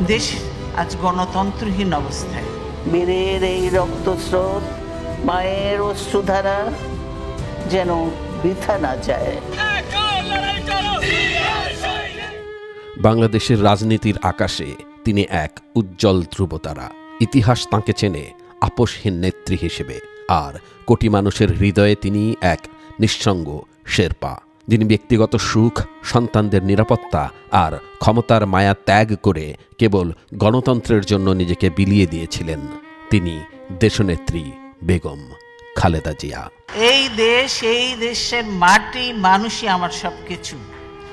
দেশ আজ গণতন্ত্রহীন অবস্থায়। বীরের এই রক্তস্রোত, মায়ের অশ্রুধারা যেন বৃথা না যায়। বাংলাদেশের রাজনীতির আকাশে তিনি এক উজ্জ্বল ধ্রুবতারা। ইতিহাস তাঁকে চেনে আপোষহীন নেত্রী হিসেবে, আর কোটি মানুষের হৃদয়ে তিনি এক নিঃসঙ্গ শেরপা, যিনি ব্যক্তিগত সুখ, সন্তানদের নিরাপত্তা আর ক্ষমতার মায়া ত্যাগ করে কেবল গণতন্ত্রের জন্য নিজেকে বিলিয়ে দিয়েছিলেন। তিনি দেশনেত্রী বেগম খালেদা জিয়া। এই দেশ, এই দেশের মাটি, মানুষই আমার সবকিছু,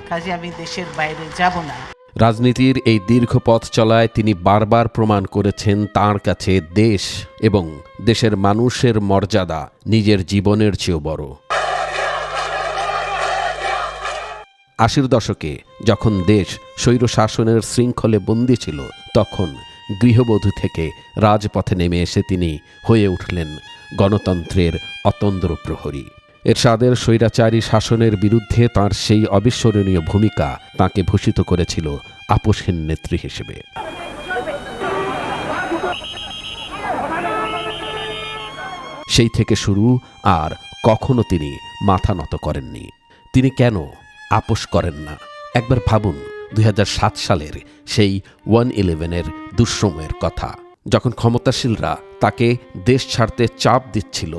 কাজে আমি দেশের বাইরে যাব না। রাজনীতির এই দীর্ঘ পথ চলায় তিনি বারবার প্রমাণ করেছেন তাঁর কাছে দেশ এবং দেশের মানুষের মর্যাদা নিজের জীবনের চেয়েও বড়। ৮০ দশকে যখন দেশ স্বৈরশাসনের শৃঙ্খলে বন্দী ছিল, তখন গৃহবধূ থেকে রাজপথে নেমে এসে তিনি হয়ে উঠলেন গণতন্ত্রের অতন্দ্র প্রহরী। এরশাদের স্বৈরাচারী শাসনের বিরুদ্ধে তাঁর সেই অবিস্মরণীয় ভূমিকা তাঁকে ভূষিত করেছিল আপোষহীন নেত্রী হিসেবে। সেই থেকে শুরু, আর কখনো তিনি মাথা নত করেননি। তিনি কেন আপোষ করেন না? একবার ভাবুন ২০০৭ সালের সেই 1/11-এর দুঃসময়ের কথা, যখন ক্ষমতাশীলরা তাকে দেশ ছাড়তে চাপ দিচ্ছিল,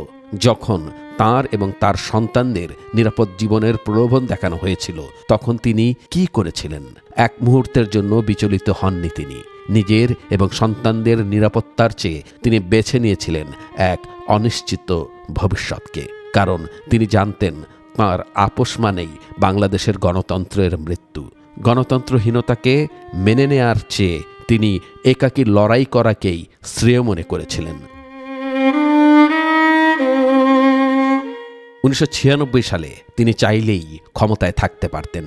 যখন তার এবং তার সন্তানদের নিরাপদ জীবনের প্রলোভন দেখানো হয়েছিল, তখন তিনি কি করেছিলেন? এক মুহূর্তের জন্য বিচলিত হননি তিনি। নিজের এবং সন্তানদের নিরাপত্তার চেয়ে তিনি বেছে নিয়েছিলেন এক অনিশ্চিত ভবিষ্যৎকে, কারণ তিনি জানতেন তাঁর আপোষ মানেই বাংলাদেশের গণতন্ত্রের মৃত্যু। গণতন্ত্রহীনতাকে মেনে নেয়ার চেয়ে তিনি একাকী লড়াই করাকেই শ্রেয় মনে করেছিলেন। ১৯৯৬ সালে তিনি চাইলেই ক্ষমতায় থাকতে পারতেন,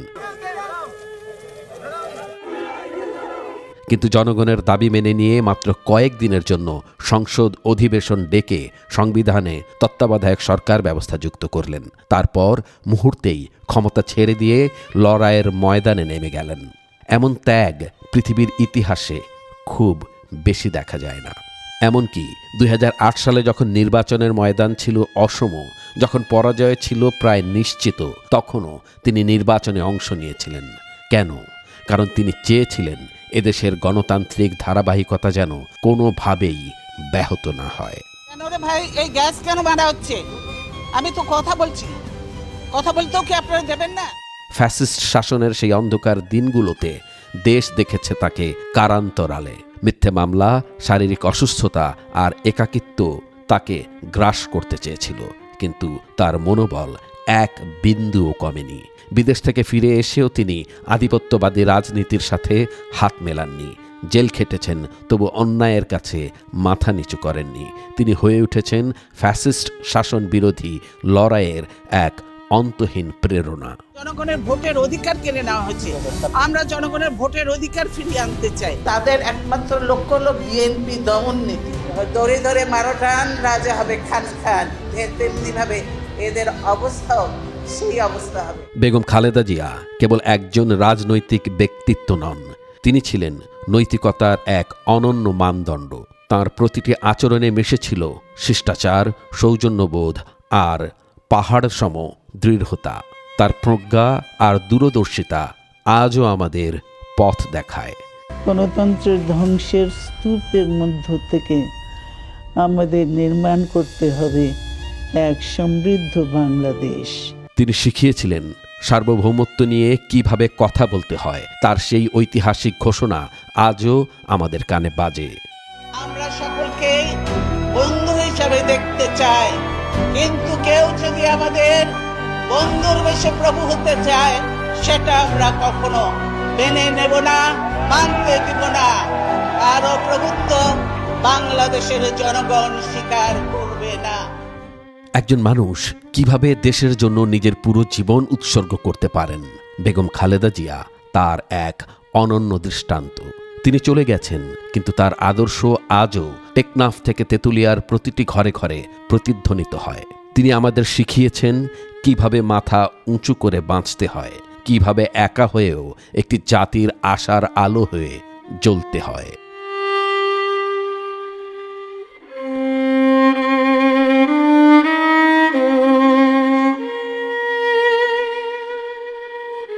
কিন্তু জনগণের দাবি মেনে নিয়ে মাত্র কয়েকদিনের জন্য সংসদ অধিবেশন ডেকে সংবিধানে তত্ত্বাবধায়ক সরকার ব্যবস্থা যুক্ত করলেন। তারপর মুহূর্তেই ক্ষমতা ছেড়ে দিয়ে লড়াইয়ের ময়দানে নেমে গেলেন। এমন ত্যাগ পৃথিবীর ইতিহাসে খুব বেশি দেখা যায় না। এমনকি ২০০৮ সালে যখন নির্বাচনের ময়দান ছিল অসম, যখন পরাজয় ছিল প্রায় নিশ্চিত, তখনও তিনি নির্বাচনে অংশ নিয়েছিলেন। কেন? কারণ তিনি চেয়েছিলেন এদেশের গণতান্ত্রিক ধারাবাহিকতা যেন কোনোভাবেই ব্যাহত না হয়। কেন রে ভাই, এই গ্যাস কেন মারা হচ্ছে? আমি তো কথা বলছি, কথা বলতেও কি আপনারা দেবেন না? ফ্যাসিস্ট শাসনের সেই অন্ধকার দিনগুলোতে দেশ দেখেছে তাকে কারান্তরালে। মিথ্যে মামলা, শারীরিক অসুস্থতা আর একাকিত্ব তাকে গ্রাস করতে চেয়েছিল, কিন্তু তার মনোবল এক বিন্দুও কমেনি। বিদেশ থেকে ফিরে এসেও তিনি আধিপত্যবাদী রাজনীতির সাথে হাত মেলাননি। জেল খেটেছেন, তবু অন্যায়ের কাছে মাথা নিচু করেননি। তিনি হয়ে উঠেছেন ফ্যাসিস্ট শাসন বিরোধী লড়াইয়ের এক অন্তহীন প্রেরণা। জনগণের ভোটের অধিকার কেড়ে নেওয়া হয়েছে, আমরা জনগণের ভোটের অধিকার ফিরিয়ে আনতে চাই। তাদের একমাত্র লক্ষ্য হলো বিএনপি দমন নীতি। ধরে ধরে মারো টান, রাজা হবে খান খান, তেমনি ভাবে এদের অবস্থাও সেই অবস্থা হবে। বেগম খালেদা জিয়া কেবল একজন রাজনৈতিক ব্যক্তিত্ব নন, তিনি ছিলেন নৈতিকতার এক অনন্য মানদণ্ড। তাঁর প্রতিটি আচরণে মিশেছিল শিষ্টাচার, সৌজন্যবোধ আর পাহাড় সম দৃঢ়তা। তার প্রজ্ঞা আর দূরদর্শিতা আজও আমাদের পথ দেখায়। গণতন্ত্রের ধ্বংসের স্তূপের মধ্য থেকে আমাদের নির্মাণ করতে হবে এক সমৃদ্ধ বাংলাদেশ। তিনি শিখিয়েছিলেন সার্বভৌমত্ব নিয়ে কিভাবে কথা বলতে হয়। তার সেই ঐতিহাসিক ঘোষণা আজও আমাদের কানে বাজে। আমরা সকলকে বন্ধু হিসাবে দেখতে চাই, কিন্তু কেউ যদি আমাদের বন্ধুর বেশে প্রভু হতে চায়, সেটা আমরা কখনো মেনে নেব না, মানতে দিব না। আরো প্রভুত্ব বাংলাদেশের জনগণ স্বীকার করবে না। একজন মানুষ কিভাবে দেশের জন্য নিজের পুরো জীবন উৎসর্গ করতে পারেন, বেগম খালেদা জিয়া তার এক অনন্য দৃষ্টান্ত। তিনি চলে গেছেন, কিন্তু তার আদর্শ আজও টেকনাফ থেকে তেঁতুলিয়ার প্রতিটি ঘরে ঘরে প্রতিধ্বনিত হয়। তিনি আমাদের শিখিয়েছেন কিভাবে মাথা উঁচু করে বাঁচতে হয়, কিভাবে একা হয়েও একটি জাতির আশার আলো হয়ে জ্বলতে হয়।